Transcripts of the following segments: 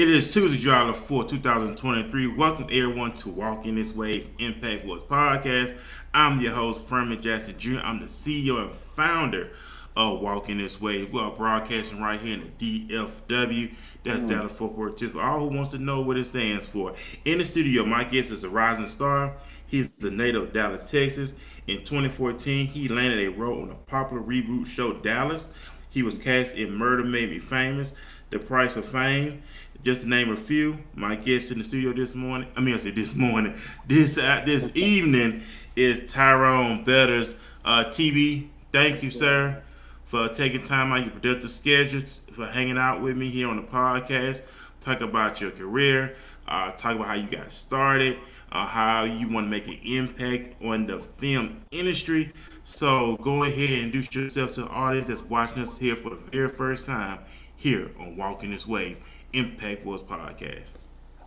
It is Tuesday, July 4th, 2023. Welcome everyone to Walking This Way's Impact Wars podcast. I'm your host, Furman Jackson Jr. I'm the CEO and founder of Walking This Way. We are broadcasting right here in the DFW. That's Dallas Fort Worth. Just for all who wants to know what it stands for. In the studio, my guest is a rising star. He's the native of Dallas, Texas. In 2014, he landed a role on the popular reboot show Dallas. He was cast in Murder Made Me Famous, The Price of Fame, just to name a few. My guest in the studio this morning, this evening is Tyrone Betters. TB, thank you, sir, for taking time out of your productive schedules, for hanging out with me here on the podcast. Talk about your career, talk about how you got started, how you want to make an impact on the film industry. So go ahead and introduce yourself to the audience that's watching us here for the very first time here on Walking This Way Impact Wars podcast.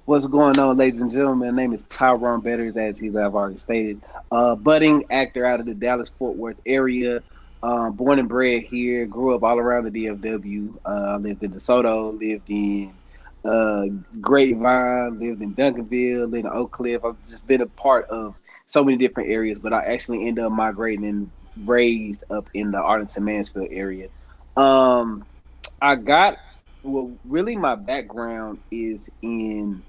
What's going on, ladies and gentlemen? My name is Tyrone Betters, as he's already stated. Budding actor out of the Dallas-Fort Worth area. Born and bred here. Grew up all around the DFW. Lived in DeSoto. Lived in Grapevine. Lived in Duncanville. Lived in Oak Cliff. I've just been a part of so many different areas, but I actually ended up migrating and raised up in the Arlington-Mansfield area. Really my background is in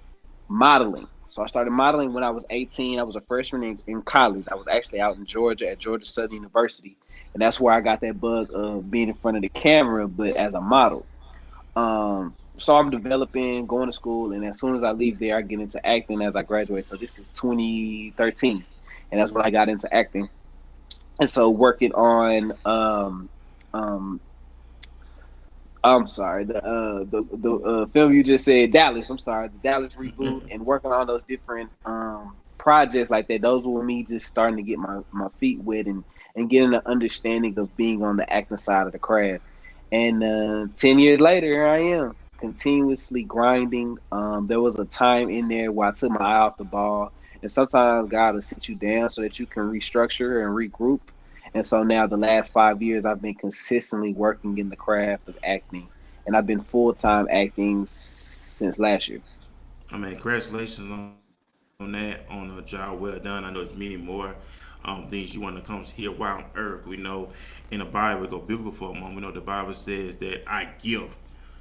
modeling. So I started modeling when I was 18. I was a freshman in college. I was actually out in Georgia at Georgia Southern University. And that's where I got that bug of being in front of the camera, but as a model. So I'm developing, going to school, and as soon as I leave there, I get into acting as I graduate. So this is 2013, and that's when I got into acting. And so working on I'm sorry, the film you just said, Dallas. I'm sorry, the Dallas reboot, and working on those different projects like that. Those were me just starting to get my feet wet and getting an understanding of being on the acting side of the craft. And 10 years later, here I am, continuously grinding. There was a time in there where I took my eye off the ball, and sometimes God will sit you down so that you can restructure and regroup. And so now the last 5 years, I've been consistently working in the craft of acting, and I've been full-time acting since last year. I mean, congratulations on that, on a job well done. I know there's many more things you want to come here while on earth. We know in the Bible, we go biblical for a moment. We know the Bible says that our gift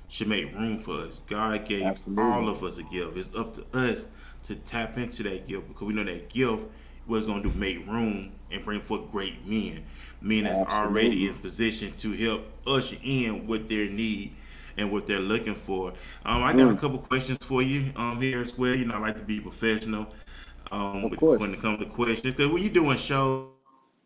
should make room for us. God gave all of us a gift. It's up to us to tap into that gift because we know that gift was going to make room and bring forth great men that's already in position to help usher in what their need and what they're looking for. I got a couple questions for you here as well. You know, I like to be professional when it comes to questions. Because when you're doing shows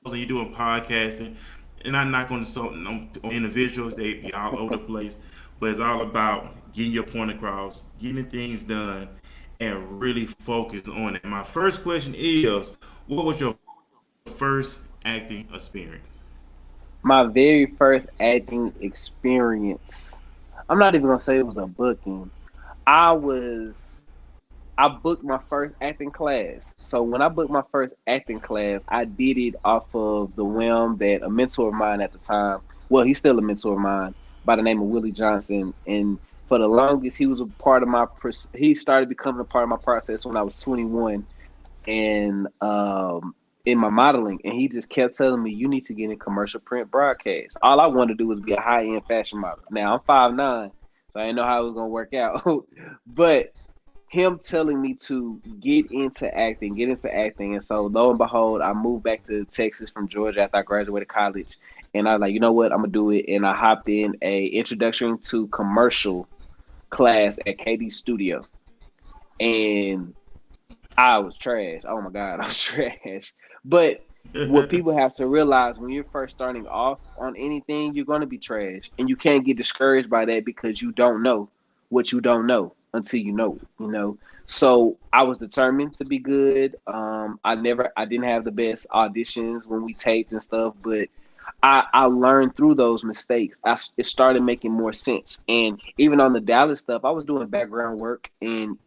and you're doing podcasting, and I'm not going to on individuals, they be all over the place, but it's all about getting your point across, getting things done, and really focus on it. My first question is, what was your first acting experience? My very first acting experience, I'm not even gonna say it was a booking. I booked my first acting class. So when I booked my first acting class, I did it off of the whim that a mentor of mine at the time, well, he's still a mentor of mine, by the name of Willie Johnson. And for the longest, he was a part of he started becoming a part of my process when I was 21 and in my modeling. And he just kept telling me, you need to get in commercial print broadcast. All I wanted to do was be a high-end fashion model. Now, I'm 5'9", so I didn't know how it was going to work out. But him telling me to get into acting. And so lo and behold, I moved back to Texas from Georgia after I graduated college. And I was like, you know what, I'm going to do it. And I hopped in a introduction to commercial class at KD Studio. And I was trash. Oh my God, I was trash. But what people have to realize when you're first starting off on anything, you're going to be trash. And you can't get discouraged by that because you don't know what you don't know until you know it, you know. So I was determined to be good. I didn't have the best auditions when we taped and stuff, but I learned through those mistakes. It started making more sense. And even on the Dallas stuff, I was doing background work and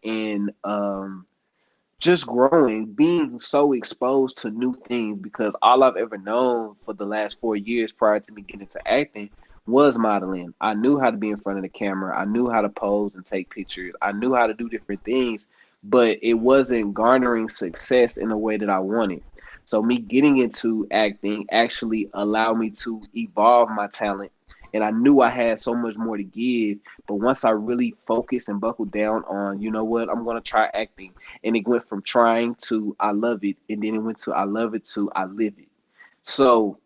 just growing, being so exposed to new things, because all I've ever known for the last 4 years prior to me getting into acting was modeling. I knew how to be in front of the camera. I knew how to pose and take pictures. I knew how to do different things, but it wasn't garnering success in the way that I wanted. So me getting into acting actually allowed me to evolve my talent. And I knew I had so much more to give. But once I really focused and buckled down on, you know what, I'm going to try acting. And it went from trying to I love it. And then it went to I love it to I live it. So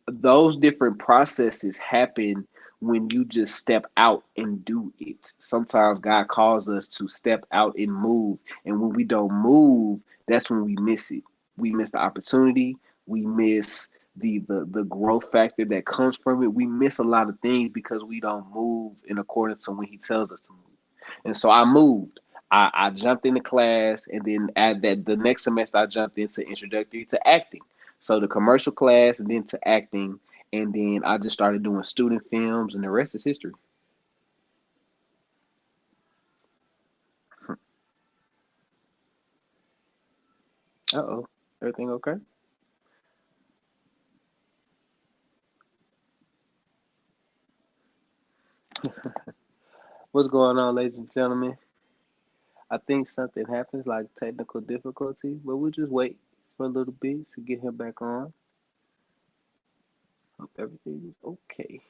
those different processes happen when you just step out and do it. Sometimes God calls us to step out and move. And when we don't move, that's when we miss it. We miss the opportunity. We miss the growth factor that comes from it. We miss a lot of things because we don't move in accordance to when he tells us to move. And so I moved. I jumped into class, and then at that the next semester I jumped into introductory to acting. So the commercial class, and then to acting, and then I just started doing student films, and the rest is history. Uh oh, everything okay? What's going on, ladies and gentlemen? I think something happens like technical difficulty, but we'll just wait for a little bit to get him back on. Hope everything is okay.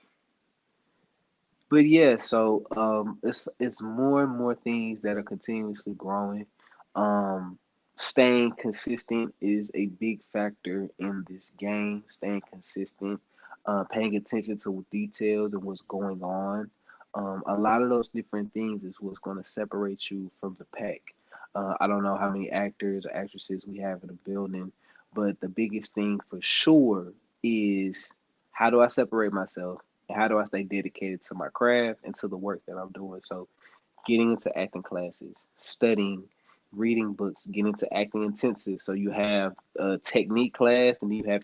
But yeah, so it's more and more things that are continuously growing. Um, Staying consistent is a big factor in this game. Staying consistent, paying attention to details and what's going on. A lot of those different things is what's going to separate you from the pack. I don't know how many actors or actresses we have in the building, but the biggest thing for sure is how do I separate myself and how do I stay dedicated to my craft and to the work that I'm doing. So getting into acting classes, studying, reading books, getting into acting intensive. So you have a technique class, and you have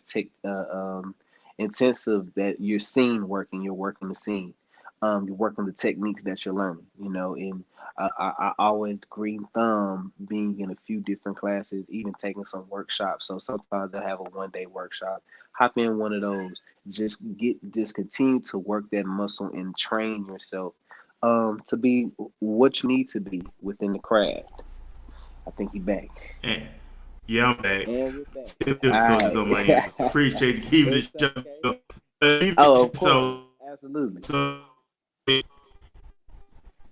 intensive that you're scene working. You're working the scene. You're working the techniques that you're learning. You know, and I always green thumb being in a few different classes, even taking some workshops. So sometimes I have a 1 day workshop. Hop in one of those. Just continue to work that muscle and train yourself to be what you need to be within the craft. I think he back. And yeah, I'm back. And we're back. Still coaches on my end. All right. Appreciate you keeping the It's show. okay. Oh, So of course. Absolutely. so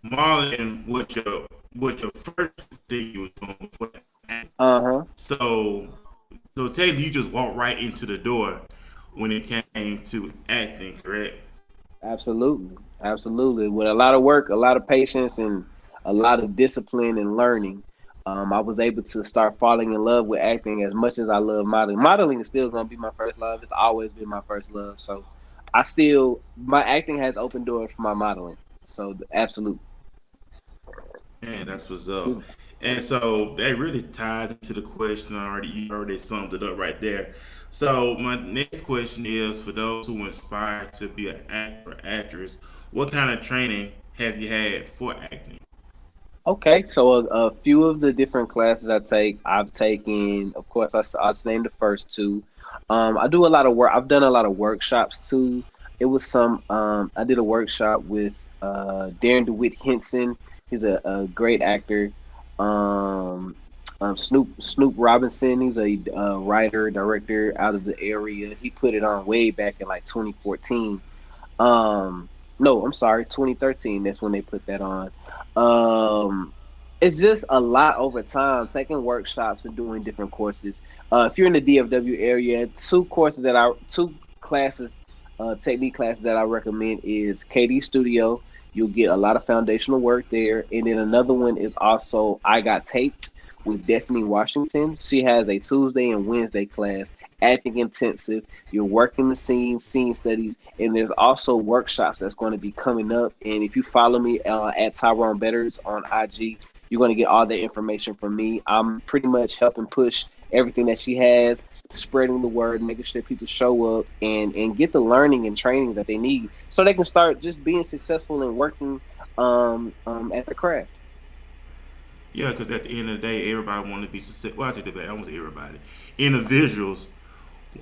Marlon, what your first thing you was doing before that? Uh-huh. So technically you just walked right into the door when it came to acting, correct? Absolutely. Absolutely. With a lot of work, a lot of patience, and a lot of discipline and learning, I was able to start falling in love with acting as much as I love modeling. Modeling is still going to be my first love. It's always been my first love. So my acting has opened doors for my modeling. So, absolutely. And that's what's up. And so that really ties into the question already. You already summed it up right there. So my next question is for those who aspire to be an actor or actress, what kind of training have you had for acting? Okay, so a few of the different classes I've taken. Of course, I just named the first two. I do a lot of work. I've done a lot of workshops too. It was some. I did a workshop with Darren DeWitt Henson. He's a great actor. Um, Snoop Robinson. He's a writer director out of the area. He put it on way back in like 2014. No, I'm sorry, 2013. That's when they put that on. Um, it's just a lot over time, taking workshops and doing different courses. If you're in the DFW area, two classes, technique classes that I recommend is KD Studio. You'll get a lot of foundational work there, and then another one is also I Got Taped with Destiny Washington. She has a Tuesday and Wednesday class, acting intensive. You're working the scene studies, and there's also workshops that's going to be coming up. And if you follow me at Tyrone Betters on IG, you're going to get all the information from me. I'm pretty much helping push everything that she has, spreading the word, making sure people show up and get the learning and training that they need, so they can start just being successful and working at the craft. Yeah, because at the end of the day, everybody want to be successful. Well, I take that back. I want to say everybody. Individuals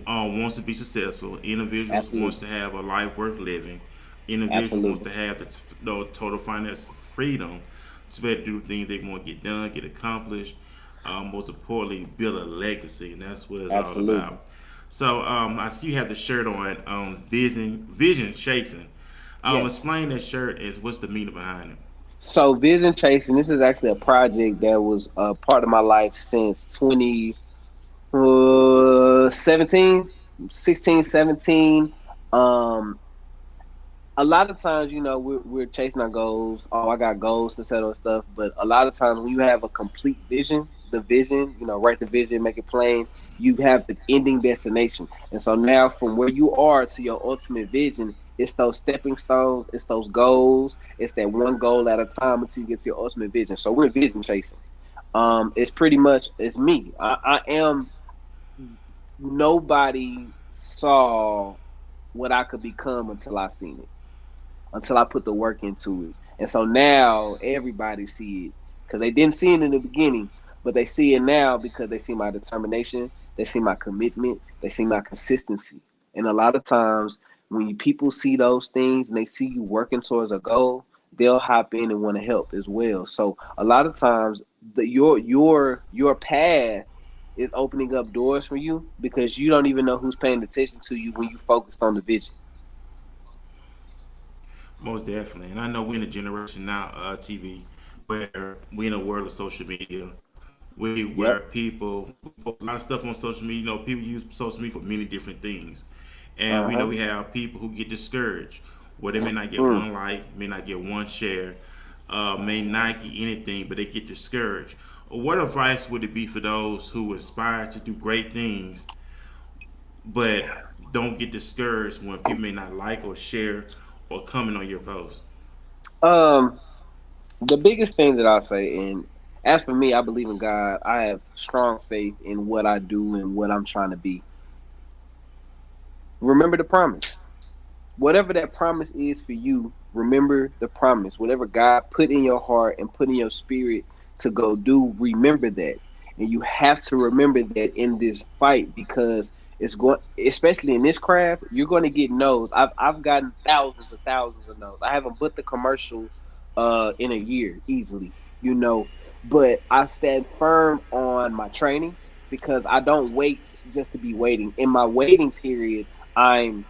wants to be successful. Individuals wants Absolutely. to have a life worth living. Individuals wants Absolutely. to have the total financial freedom to be able to do things they want to get done, get accomplished. Most importantly, build a legacy, and that's what it's all Absolutely. about. So I see you have the shirt on, Vision Chasing. Yes. Explain that shirt. Is what's the meaning behind it? So vision chasing, this is actually a project that was a part of my life since 2017, 16, 17. Um, a lot of times, we're chasing our goals. Oh, I got goals to settle and stuff. But a lot of times, when you have a complete vision, the vision, write the vision, make it plain. You have the ending destination, and so now from where you are to your ultimate vision, it's those stepping stones, it's those goals, it's that one goal at a time until you get to your ultimate vision. So we're vision chasing. It's pretty much it's me. I am. Nobody saw what I could become until I seen it, until I put the work into it. And so now everybody see it because they didn't see it in the beginning, but they see it now because they see my determination, they see my commitment, they see my consistency. And a lot of times when people see those things and they see you working towards a goal, they'll hop in and want to help as well. So a lot of times your path is opening up doors for you because you don't even know who's paying attention to you when you focused on the vision. Most definitely. And I know we're in a generation now, TV, where we in a world of social media. We where Yep. people we post a lot of stuff on social media. People use social media for many different things, and we know Uh-huh. we have people who get discouraged, where they may not get Mm. one like, may not get one share, may not get anything, but they get discouraged. What advice would it be for those who aspire to do great things, but don't get discouraged when people may not like or share or comment on your post? Um, the biggest thing that I'll say, and as for me, I believe in God. I have strong faith in what I do and what I'm trying to be. Remember the promise. Whatever that promise is for you, remember the promise. Whatever God put in your heart and put in your spirit to go do, remember that. And you have to remember that in this fight because it's going, especially in this craft, you're going to get no's. I've gotten thousands of no's. I haven't booked the commercial in a year easily, you know, but I stand firm on my training because I don't wait just to be waiting. In my waiting period, I'm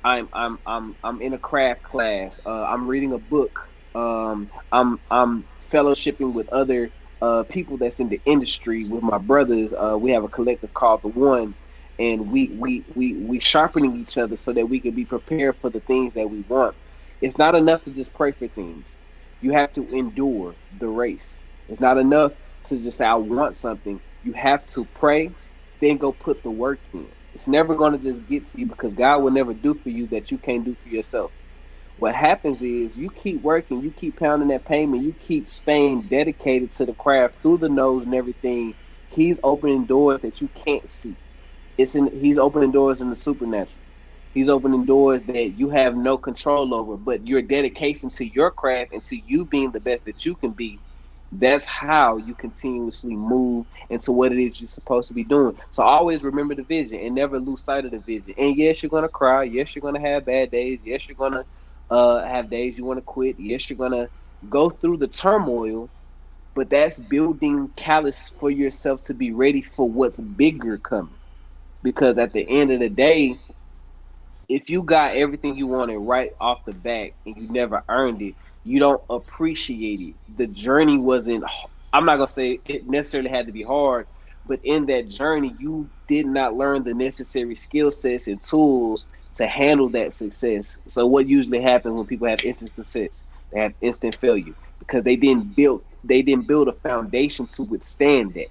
I'm in a craft class. I'm reading a book. I'm fellowshipping with other people that's in the industry with my brothers. We have a collective called the Ones, and we sharpening each other so that we can be prepared for the things that we want. It's not enough to just pray for things. You have to endure the race. It's not enough to just say I want something. You have to pray, then go put the work in. It's never going to just get to you because God will never do for you that you can't do for yourself. What happens is you keep working, you keep pounding that payment, you keep staying dedicated to the craft through the nose and everything. He's opening doors that you can't see. He's opening doors in the supernatural. He's opening doors that you have no control over, but your dedication to your craft and to you being the best that you can be, that's how you continuously move into what it is you're supposed to be doing. So always remember the vision and never lose sight of the vision. And yes, you're gonna cry. Yes, you're gonna have bad days. Yes, you're gonna have days you want to quit. Yes, you're gonna go through the turmoil, but that's building callous for yourself to be ready for what's bigger coming. Because at the end of the day, if you got everything you wanted right off the bat and you never earned it, you don't appreciate it. The journey wasn't, I'm not going to say it necessarily had to be hard, but in that journey, you did not learn the necessary skill sets and tools to handle that success. So, what usually happens when people have instant success? They have instant failure because they didn't build a foundation to withstand that.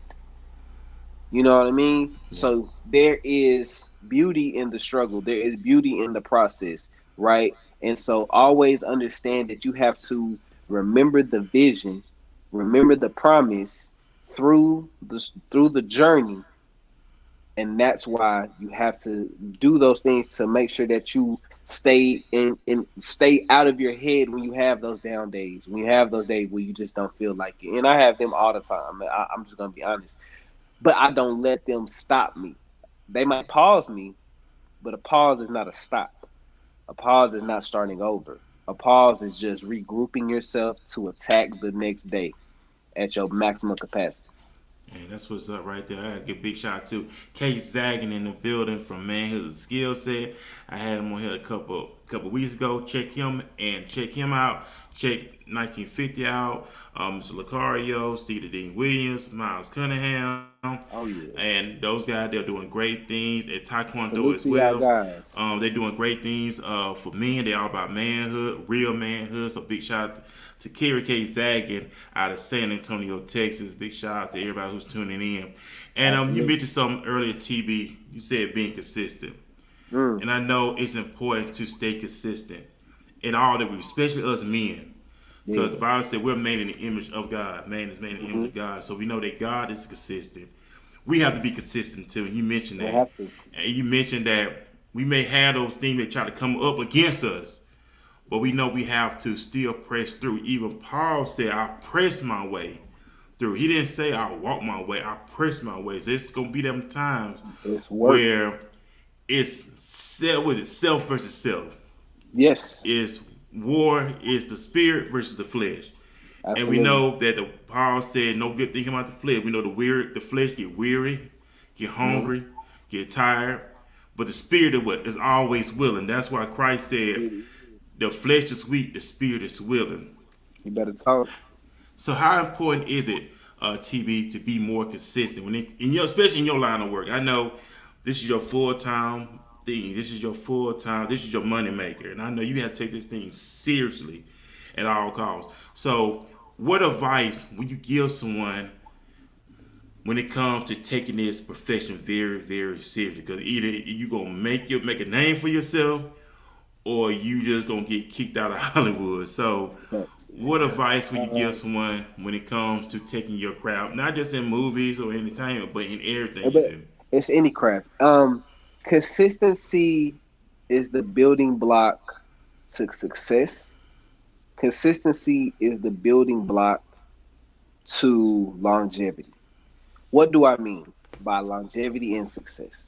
You know what I mean? Yeah. So there is beauty in the struggle. There is beauty in the process, right? And so always understand that you have to remember the vision, remember the promise through the journey, and that's why you have to do those things to make sure that you stay in stay out of your head when you have those down days, when you have those days where you just don't feel like it. And I have them all the time. I'm just gonna be honest, but I don't let them stop me. They might pause me, but a pause is not a stop. A pause is not starting over. A pause is just regrouping yourself to attack the next day at your maximum capacity. Hey, that's what's up right there. I gotta give a big shout out to Kate Zagging in the building from Manhood Skill Set. I had him on here a couple weeks ago. Check him out. Check 1950 out. Mr. Lucario, Steve Dean Williams, Miles Cunningham, Oh yeah. and those guys they're doing great things at Taekwondo as Salute to well. y'all guys. They're doing great things for men. They're all about manhood, real manhood. So big shout out to Kerry K. Zaggin out of San Antonio, Texas. Big shout out to everybody who's tuning in. And you Absolutely. mentioned something earlier, TB. You said being consistent. Mm, And I know it's important to stay consistent in all that we, especially us men. Because yeah. the Bible said we're made in the image of God. Man is made in the image Hmm. of God. So we know that God is consistent. We have to be consistent too. And you mentioned We that. have to. And you mentioned that we may have those things that try to come up against us. But we know we have to still press through. Even Paul said, I press my way through. He didn't say I walk my way. I press my way. So it's gonna be them times It's work. where it's self versus self. Yes. Is war is the spirit versus the flesh. And we Absolutely. know that the Paul said no good thing come out the flesh. We know the flesh get weary, get Hmm. hungry, get tired. But the spirit of what is always willing. That's why Christ said the flesh is weak, the spirit is willing. You better talk. So how important is it, TB, to be more consistent especially in your line of work? I know this is your full time thing. This is your full time. This is your money maker, and I know you have to take this thing seriously at all costs. So, what advice would you give someone when it comes to taking this profession very, very seriously? Because either you gonna make a name for yourself, or you just gonna get kicked out of Hollywood. So, Facts. what advice would you give Um, someone when it comes to taking your craft, not just in movies or entertainment, but in everything you but do? it's any craft. Consistency is the building block to success. Consistency is the building block to longevity. What do I mean by longevity and success?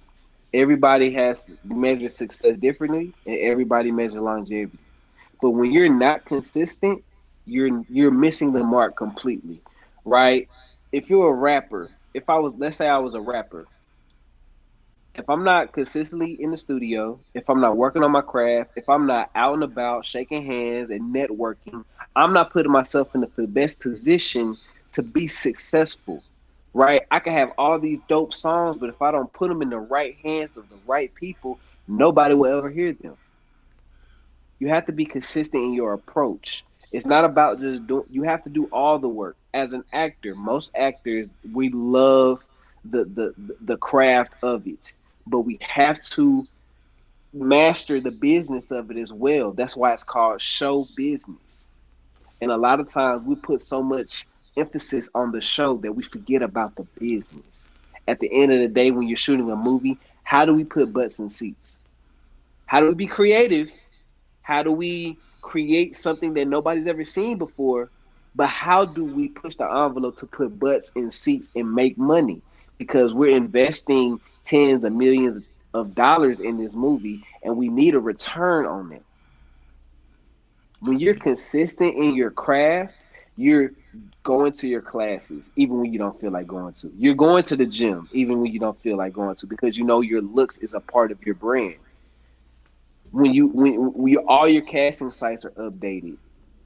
Everybody has measured success differently, and everybody measures longevity. But when you're not consistent, you're missing the mark completely, right? If you're a rapper, if I was, let's say I was a rapper, if I'm not consistently in the studio, if I'm not working on my craft, if I'm not out and about shaking hands and networking, I'm not putting myself in the best position to be successful, right? I can have all these dope songs, but if I don't put them in the right hands of the right people, nobody will ever hear them. You have to be consistent in your approach. It's not about just doing. You have to do all the work. As an actor, most actors we love the craft of it, but we have to master the business of it as well. That's why it's called show business. And a lot of times we put so much emphasis on the show that we forget about the business. At the end of the day, when you're shooting a movie, how do we put butts in seats? How do we be creative? How do we create something that nobody's ever seen before? But how do we push the envelope to put butts in seats and make money? Because we're investing tens of millions of dollars in this movie and we need a return on it. When That's you're it. consistent in your craft, you're going to your classes even when you don't feel like going to. You're going to the gym even when you don't feel like going to because you know your looks is a part of your brand. When all your casting sites are updated,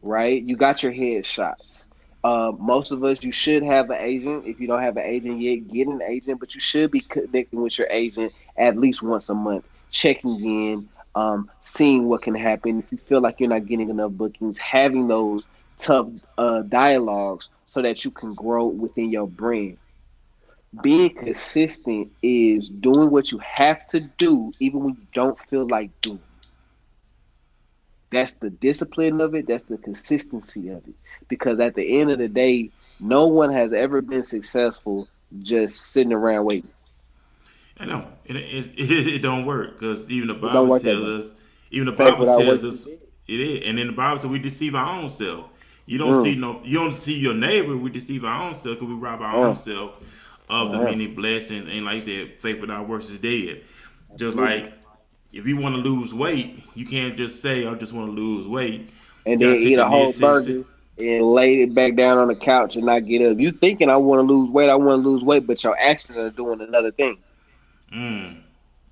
right? You got your headshots. Most of us, you should have an agent. If you don't have an agent yet, get an agent. But you should be connecting with your agent at least once a month, checking in, seeing what can happen. If you feel like you're not getting enough bookings, having those tough dialogues so that you can grow within your brand. Being consistent is doing what you have to do, even when you don't feel like doing. That's the discipline of it. That's the consistency of it. Because at the end of the day, no one has ever been successful just sitting around waiting. I know, it don't work because It don't work that way. Even the Faith Bible without tells works is us dead. it is, and in the Bible says we deceive our own self. Mm, You don't see your neighbor. We deceive our own self because we rob our own uh, self of the Uh-huh. many blessings. And like you said, faith without works is dead. Just Absolutely. like if you want to lose weight, you can't just say, I just want to lose weight. You And then got to take eat the a whole necessity. burger and lay it back down on the couch and not get up. You thinking I want to lose weight, I want to lose weight, but your actions are doing another thing. Mm.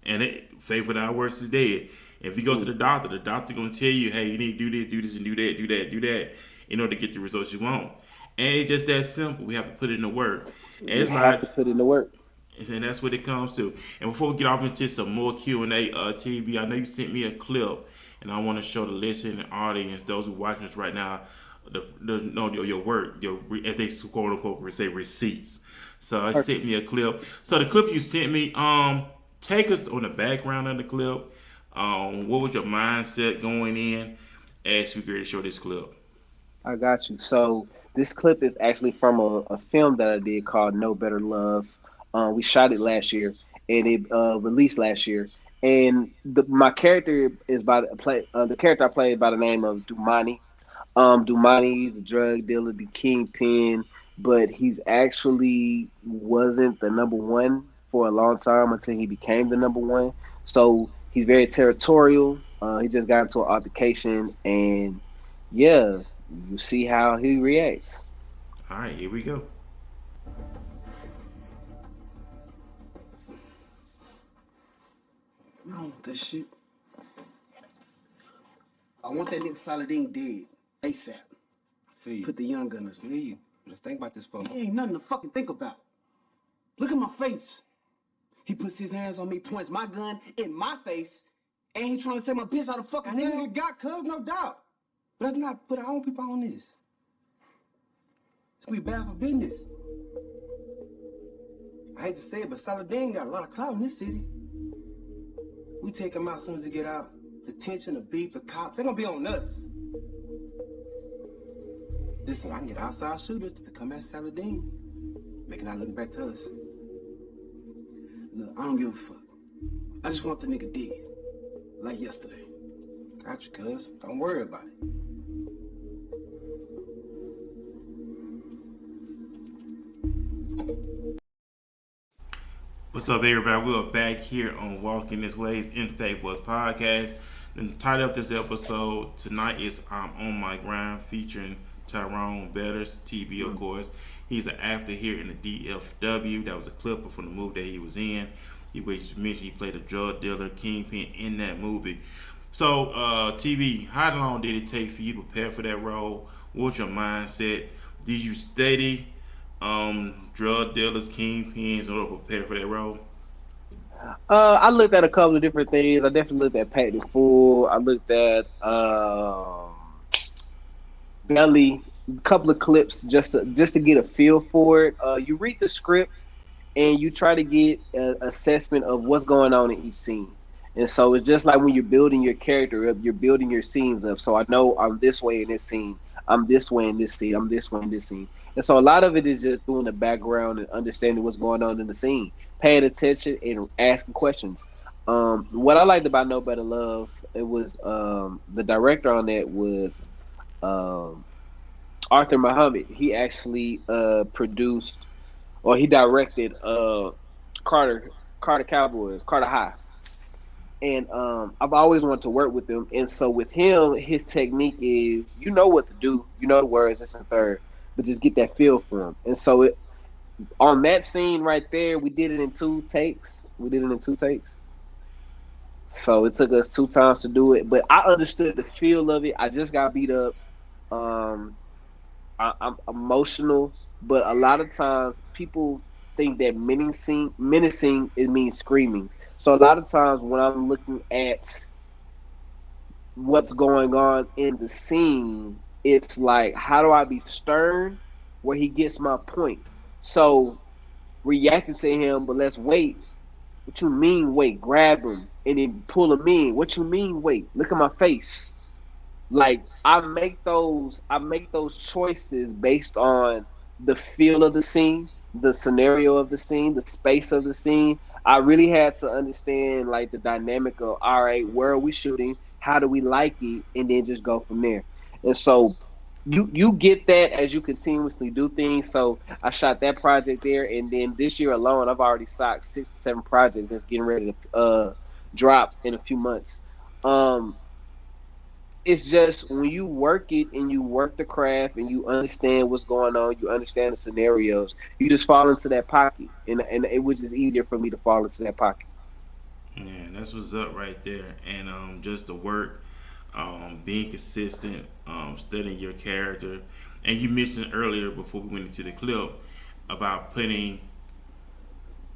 And faith without works is dead. If you go to Mm. the doctor gonna tell you, hey, you need to do this, and do that, do that, do that, in order to get the results you want. And it's just that simple. We have to put it in the work. And You it's have like, to put in the work. and that's what it comes to. And before we get off into some more Q&A, TB, I know you sent me a clip, and I want to show the listening audience, those who watching us right now, your work, as they quote unquote say receipts. So it Perfect. sent me a clip. So the clip you sent me, take us on the background of the clip. What was your mindset going in as we get to show this clip? I got you. So this clip is actually from a film that I did called No Better Love. We shot it last year and it released last year. And my character is by the character I played by the name of Dumani. Dumani, he's a drug dealer, the kingpin, but he's actually wasn't the number one for a long time until he became the number one. So he's very territorial. He just got into an altercation, and yeah, you see how he reacts. All right, here we go. I don't want that shit. I want that nigga Saladin dead. ASAP. Feel you. Put the young gunners. Feel you. Let's think about this for a There moment. ain't nothing to fucking think about. Look at my face. He puts his hands on me, points my gun in my face, and he trying to take my bitch out of fucking That nigga hell. get got, cuz, no doubt. But let's not put our own people on this. It's gonna be bad for business. I hate to say it, but Saladin got a lot of clout in this city. We take him out as soon as he get out. The tension, the beef, the cops, they're gonna be on us. Listen, I can get outside shooters to come at Saladin, making that look back to us. Look, I don't give a fuck. I just want the nigga dead. Like yesterday. Got you, cuz. Don't worry about it. What's up, everybody? We are back here on Walking This Way in Faith Was podcast. The title of this episode tonight is I'm on My Grind, featuring Tyrone Betters, TB, of course. He's an actor here in the DFW. That was a clip from the movie that he was in. He mentioned he played a drug dealer, kingpin in that movie. So, TV, how long did it take for you to prepare for that role? What was your mindset? Did you study drug dealers, kingpins in order to prepare for that role? I looked at a couple of different things. I definitely looked at Pat the Fool. I looked at Belly, a couple of clips just to get a feel for it. You read the script and you try to get an assessment of what's going on in each scene. And so it's just like when you're building your character up, you're building your scenes up. So I know I'm this way in this scene, I'm this way in this scene, I'm this way in this scene. And so a lot of it is just doing the background and understanding what's going on in the scene, paying attention and asking questions. What I liked about No Better Love, it was the director on that was um, Arthur Muhammad. He actually produced or he directed Carter Cowboys, Carter High. And I've always wanted to work with him. And so with him, his technique is you know what to do, you know the words, this and third, but just get that feel for him. And so on that scene right there, we did it in two takes. We did it in two takes. So it took us two times to do it, but I understood the feel of it. I just got beat up. Um, I'm emotional, but a lot of times people think that menacing it means screaming. So a lot of times when I'm looking at what's going on in the scene, it's like how do I be stern where he gets my point? So reacting to him, but let's wait. What you mean wait? Grab him and then pull him in. What you mean wait? Look at my face. Like I make those choices based on the feel of the scene, the scenario of the scene, the space of the scene. I really had to understand like the dynamic of all right, where are we shooting? How do we like it? And then just go from there. And so you get that as you continuously do things. So I shot that project there, and then this year alone, I've already shot 6 to 7 projects that's getting ready to drop in a few months. Um, it's just when you work it and you work the craft and you understand what's going on, you understand the scenarios, you just fall into that pocket, and it was just easier for me to fall into that pocket. Yeah, that's what's up right there. And just the work, being consistent, studying your character. And you mentioned earlier before we went into the clip about putting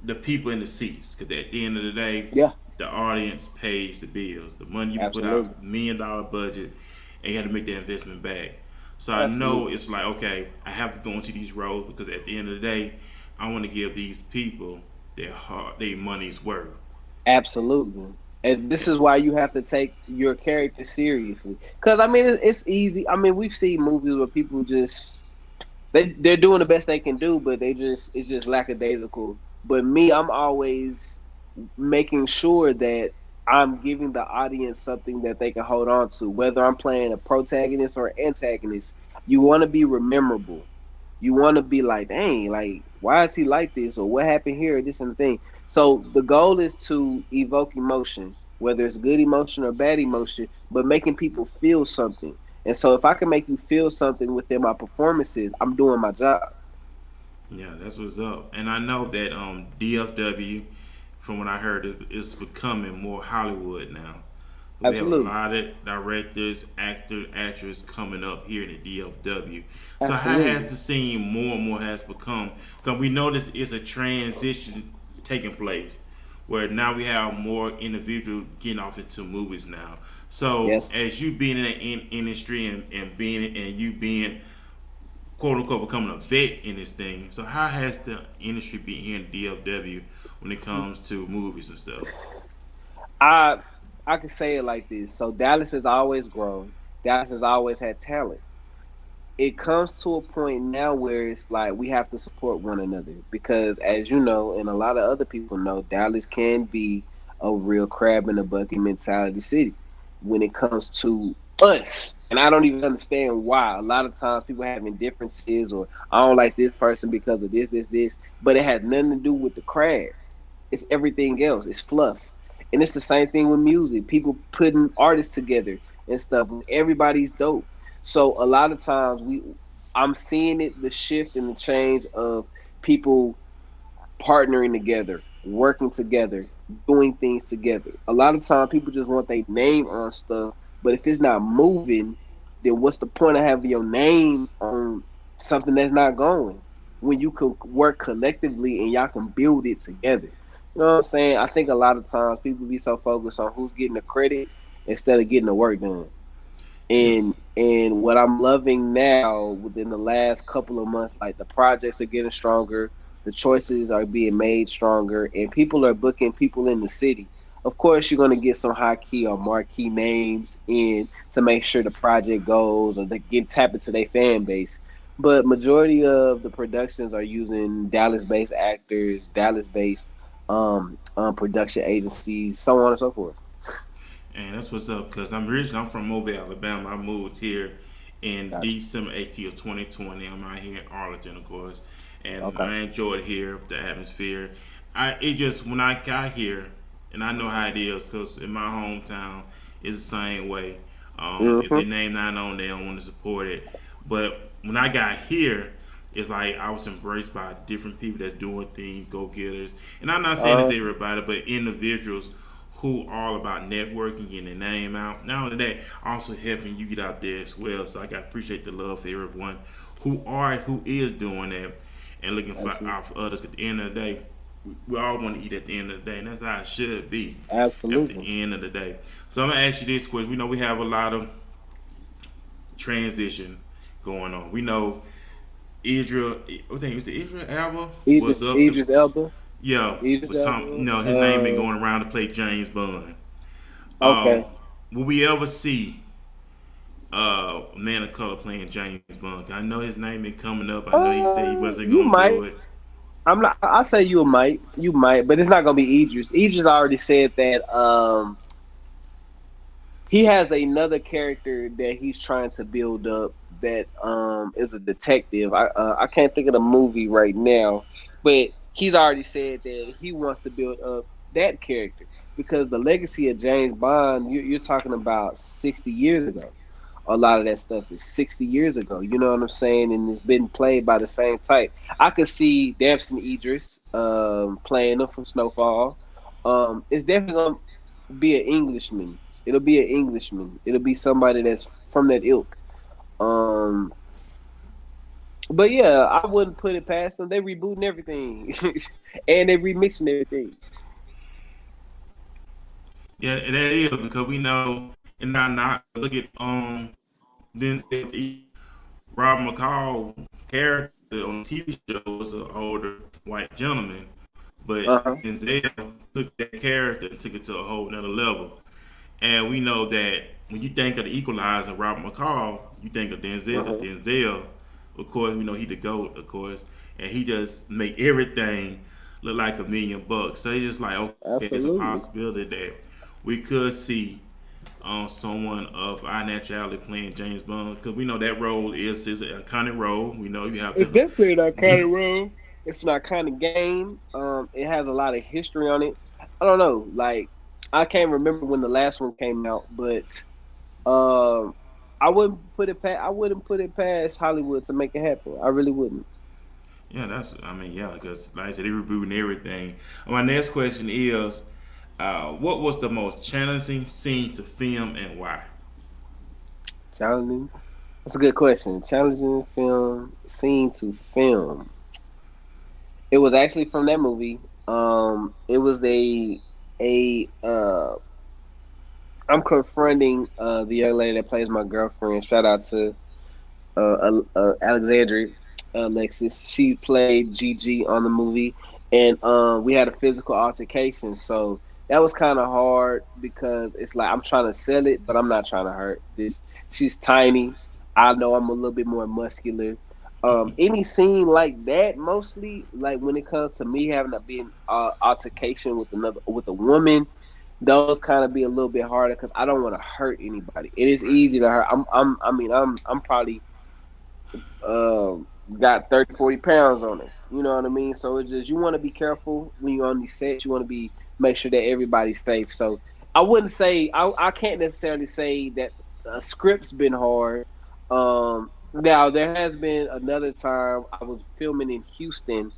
the people in the seats. Because at the end of the day, Yeah, the audience pays the bills. The money you put absolutely, out, $1 million budget, and you have to make that investment back. So I know absolutely, it's like, okay, I have to go into these roles because at the end of the day, I want to give these people their money's worth. absolutely. And this Yeah. is why you have to take your character seriously. Because I mean, it's easy. I mean, we've seen movies where people just they're doing the best they can do, but they just it's just lackadaisical. But me, I'm always making sure that I'm giving the audience something that they can hold on to, whether I'm playing a protagonist or antagonist. You want to be memorable. You want to be like, dang, like, why is he like this? Or what happened here? This and the thing. So the goal is to evoke emotion, whether it's good emotion or bad emotion, but making people feel something. And so if I can make you feel something within my performances, I'm doing my job. Yeah, that's what's up. And I know that DFW, from what I heard, is becoming more Hollywood now. We have a Absolutely. lot of directors, actors, actors coming up here in the DFW. So how has Absolutely. the scene more and more has become? Because we notice it's a transition taking place, where now we have more individuals getting off into movies now. So Yes. as you being in the industry and being and you being quote unquote becoming a vet in this thing. So how has the industry been here in DFW when it comes to movies and stuff? I I can say it like this. So Dallas has always grown. Dallas has always had talent. It comes to a point now where it's like we have to support one another because, as you know, and a lot of other people know, Dallas can be a real crab in a bucket mentality city when it comes to us. And I don't even understand why. A lot of times people having differences, or I don't like this person because of this, but it has nothing to do with the craft. It's everything else. It's fluff. And it's the same thing with music. People putting artists together and stuff. Everybody's dope. So a lot of times I'm seeing it, the shift and the change of people partnering together, working together, doing things together. A lot of times people just want their name on stuff, but if it's not moving, then what's the point of having your name on something that's not going? When you can work collectively and y'all can build it together. You know what I'm saying? I think a lot of times people be so focused on who's getting the credit instead of getting the work done. Yeah. And what I'm loving now within the last couple of months, like the projects are getting stronger, the choices are being made stronger, and people are booking people in the city. Of course, you're going to get some high key or marquee names in to make sure the project goes or they get tap into their fan base. But majority of the productions are using Dallas-based actors, Dallas-based production agencies, so on and so forth. And that's what's up because I'm from Mobile, Alabama. I moved here in Gotcha. December 18th of 2020. I'm out here in Arlington, of course, and Okay. I enjoyed here the atmosphere. I it just when I got here, and I know how it is because in my hometown it's the same way. If Mm-hmm. their name not on, they don't want to support it. But when I got here, it's like I was embraced by different people that's doing things, go getters. And I'm not saying it's Uh, everybody, but individuals who all about networking, getting their name out. Not only that, also helping you get out there as well. So I got to appreciate the love for everyone who is doing that and looking for absolutely. out for others. 'Cause at the end of the day, we all want to eat at the end of the day, and that's how it should be at the Absolutely. end of the day. So I'm gonna ask you this question. We know we have a lot of transition going on. We know Israel, I think it was the Israel Alba was up to Idris Elba. yeah Idris was Tom. Elba. No, his name been going around to play James Bond. Um, Okay. will we ever see a man of color playing James Bond? I know his name been coming up. I know he said he wasn't You gonna do might. it. I'm not. I say you might. You might, but it's not gonna be Idris. Idris already said that. He has another character that he's trying to build up that is a detective. I can't think of the movie right now, but he's already said that he wants to build up that character because the legacy of James Bond, you're talking about 60 years ago. A lot of that stuff is 60 years ago. You know what I'm saying? And it's been played by the same type. I could see Damson Idris playing him from Snowfall. It's definitely gonna be an Englishman. It'll be an Englishman. It'll be somebody that's from that ilk. Um, but yeah, I wouldn't put it past them. They rebooting everything, and they remixing everything. Yeah, that is because we know, and not look at then Rob McCall character on the TV show was an older white gentleman, but Uh huh. Denzel took that character and took it to a whole nother level. And we know that when you think of the Equalizer, Robert McCall, you think of Uh Denzel. huh. Denzel, of course, we know he the goat, of course, and he just make everything look like $1 million. So it's just like, okay, it's a Absolutely. possibility that we could see someone of our nationality playing James Bond because we know that role is an iconic role. We know you have It's to. definitely an iconic role. It's an iconic game. It has a lot of history on it. I don't know, like I can't remember when the last one came out, but um, I wouldn't put it past Hollywood to make it happen. I really wouldn't. Yeah, that's. I mean, yeah, because like I said, they rebooting everything. My next question is, what was the most challenging scene to film and why? Challenging. That's a good question. Challenging film scene to film. It was actually from that movie. It was a I'm confronting the young lady that plays my girlfriend. Shout out to Alexandria Alexis. She played Gigi on the movie, and we had a physical altercation. So that was kind of hard because it's like I'm trying to sell it, but I'm not trying to hurt. This she's tiny. I know I'm a little bit more muscular. Any scene like that, mostly like when it comes to me having to be in altercation with another with a woman, those kind of be a little bit harder because I don't want to hurt anybody. It is easy to hurt. I'm probably um, got 30, 40 pounds on her. You know what I mean? So it's just you want to be careful when you're on these sets. You want to be make sure that everybody's safe. So I wouldn't say I can't necessarily say that script's been hard. Now there has been another time I was filming in Houston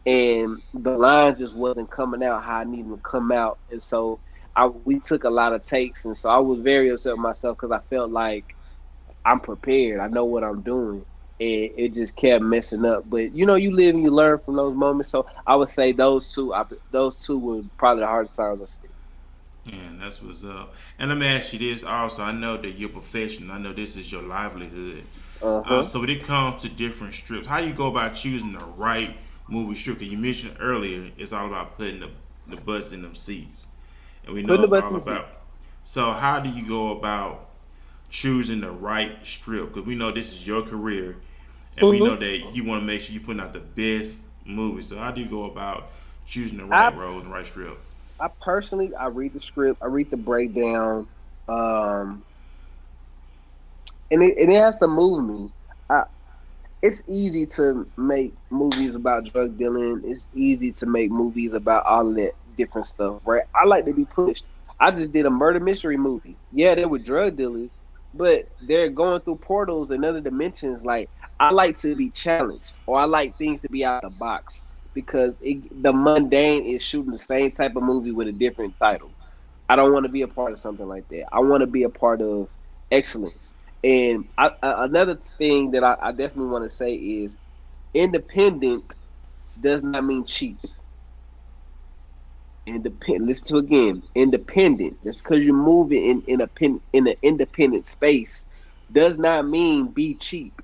and the lines just wasn't coming out how I needed them to come out, and so we took a lot of takes, and so I was very upset with myself because I felt like I'm prepared. I know what I'm doing. And it just kept messing up. But you know, you live and you learn from those moments. So I would say those two were probably the hardest times I see. And that's what's up. And let me ask you this also. I know that you're a professional. I know this is your livelihood. Uh huh. So when it comes to different strips, how do you go about choosing the right movie strip? Because you mentioned earlier, it's all about putting the butts in them seats, and we Putting know the it's butts all in the seat. about. So how do you go about choosing the right strip? Because we know this is your career, and we know Hmm. that you want to make sure you putting out the best movie. So how do you go about choosing the I right role and the right strip? I personally I read the script, I read the breakdown, um, and it has to move me. I, it's easy to make movies about drug dealing. It's easy to make movies about all of that different stuff, right? I like to be pushed. I just did a murder mystery movie. Yeah, they were drug dealers, but they're going through portals and other dimensions. Like I like to be challenged, or I like things to be out the box because the mundane is shooting the same type of movie with a different title. I don't want to be a part of something like that. I want to be a part of excellence. And another thing that I definitely want to say is independent does not mean cheap. Independent. Listen to again. Independent. Just because you're moving in an independent space does not mean be cheap.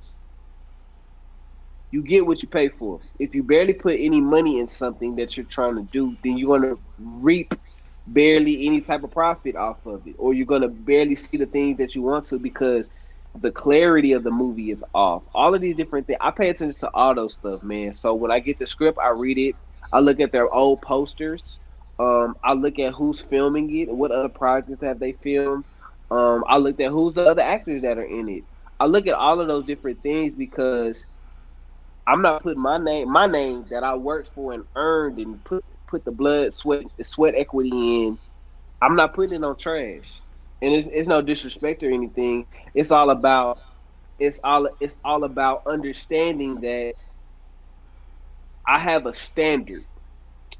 You get what you pay for. If you barely put any money in something that you're trying to do, then you're going to reap barely any type of profit off of it, or you're going to barely see the things that you want to because the clarity of the movie is off. All of these different things. I pay attention to all those stuff, man. So when I get the script, I read it. I look at their old posters. I look at who's filming it, what other projects have they filmed. I looked at who's the other actors that are in it. I look at all of those different things because I'm not putting my name that I worked for and earned and put the blood, sweat equity in. I'm not putting it on trash. And it's no disrespect or anything. It's all about it's all about understanding that I have a standard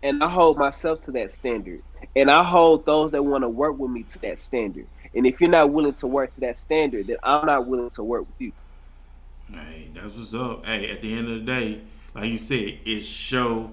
and I hold myself to that standard. And I hold those that want to work with me to that standard. And if you're not willing to work to that standard, then I'm not willing to work with you. Hey, that's what's up. Hey, at the end of the day, like you said, it's show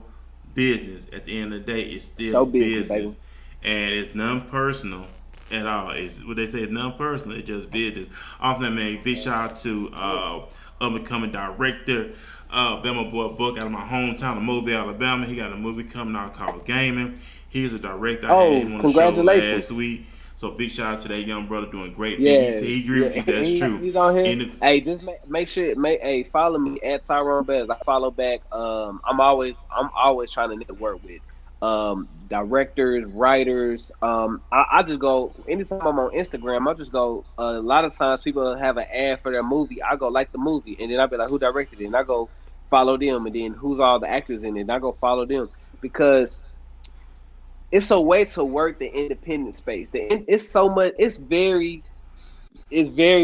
business. At the end of the day, it's still Show business, business, baby. and it's non-personal at all. It's what they say. It's non-personal. It's just business. Off that, man, big shout out to up and coming director. Bama boy Buck out of my hometown of Mobile, Alabama. He got a movie coming out called Gaming. He's a director. I had Oh, him on the show last congratulations. week. So big shout out to that young brother doing great things. Yeah, He agree yeah, with you. That's true. he's on here. And Hey, just make sure, hey, follow me at Tyrone Betters. I follow back. I'm always trying to network with directors, writers. I just go anytime I'm on Instagram. I just go. A lot of times people have an ad for their movie. I go like the movie, and then I be like, who directed it? And I go follow them, and then who's all the actors in it? And I go follow them because it's a way to work the independent space. It's so much. It's very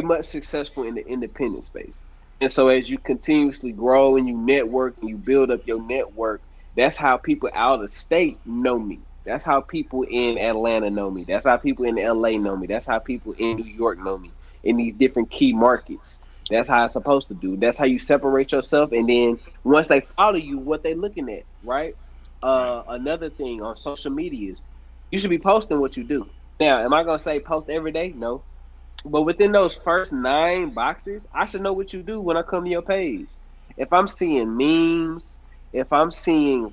much successful in the independent space. And so as you continuously grow and you network and you build up your network, that's how people out of state know me. That's how people in Atlanta know me. That's how people in LA know me. That's how people in New York know me in these different key markets. That's how it's supposed to do. That's how you separate yourself. And then once they follow you, what they looking at, right? right. Another thing on social media is you should be posting what you do. Now, am I gonna say post every day? No. But within those first 9 boxes, I should know what you do when I come to your page. If I'm seeing memes, if I'm seeing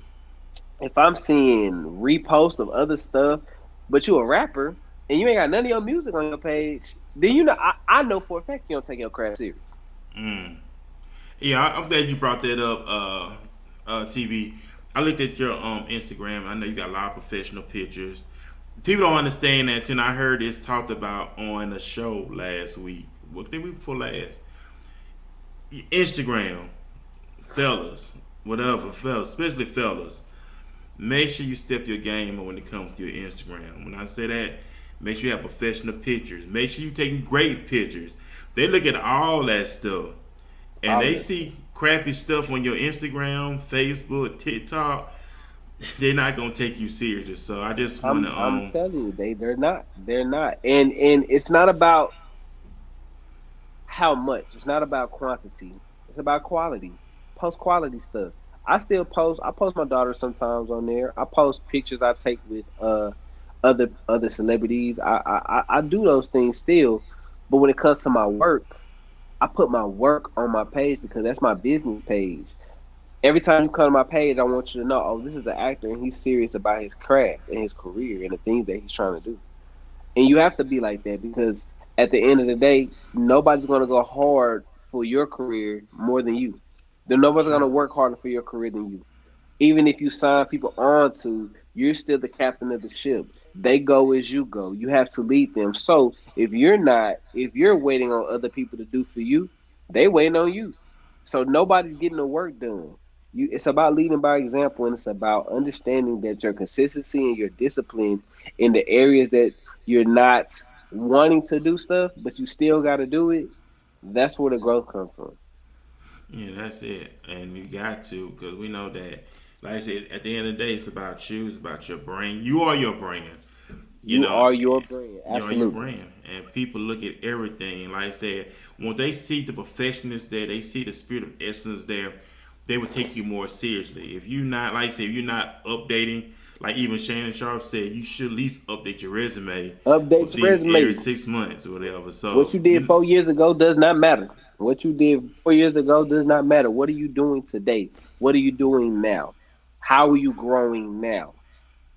if I'm seeing reposts of other stuff, but you a rapper and you ain't got none of your music on your page, then I know for a fact you don't take your craft serious. Mm. Yeah, I'm glad you brought that up, TV. I looked at your Instagram. I know you got a lot of professional pictures. People don't understand that, and I heard this talked about on a show last week. What the week before last? Instagram, fellas, whatever, fellas, especially fellas. Make sure you step your game up when it comes to your Instagram. When I say that, make sure you have professional pictures. Make sure you taking great pictures. They look at all that stuff and All they that. see crappy stuff on your Instagram, Facebook, TikTok. They're not gonna take you serious. So I just wanna I'm telling you, they're not, and it's not about how much. It's not about quantity. It's about quality. Post quality stuff. I still post. I post my daughter sometimes on there. I post pictures I take with other celebrities. I do those things still, but when it comes to my work, I put my work on my page because that's my business page. Every time you come to my page, I want you to know, oh, this is an actor and he's serious about his craft and his career and the things that he's trying to do. And you have to be like that because at the end of the day, nobody's going to go hard for your career more than you. Then for nobody's going sure. to work harder for your career than you. Even if you sign people on to, you're still the captain of the ship. They go as you go. You have to lead them. So if you're waiting on other people to do for you, they waiting on you. So nobody's getting the work done. It's about leading by example, and it's about understanding that your consistency and your discipline in the areas that you're not wanting to do stuff, but you still got to do it. That's where the growth comes from. Yeah, that's it. And you got to, because we know that, like I said, at the end of the day, it's about you. It's about your brand. You are your brand. You You know, are your brand. you are your Absolutely. brand. And people look at everything. Like I said, when they see the perfectionist there, they see the spirit of excellence there, they would take you more seriously. If you not, like I said, if you're not updating, like even Shannon Sharp said, you should at least update your resume Update your within every resume. 6 months or whatever. What So you did you, 4 years ago does not matter. What you did 4 years ago does not matter. What are you doing today? What are you doing now? How are you growing now?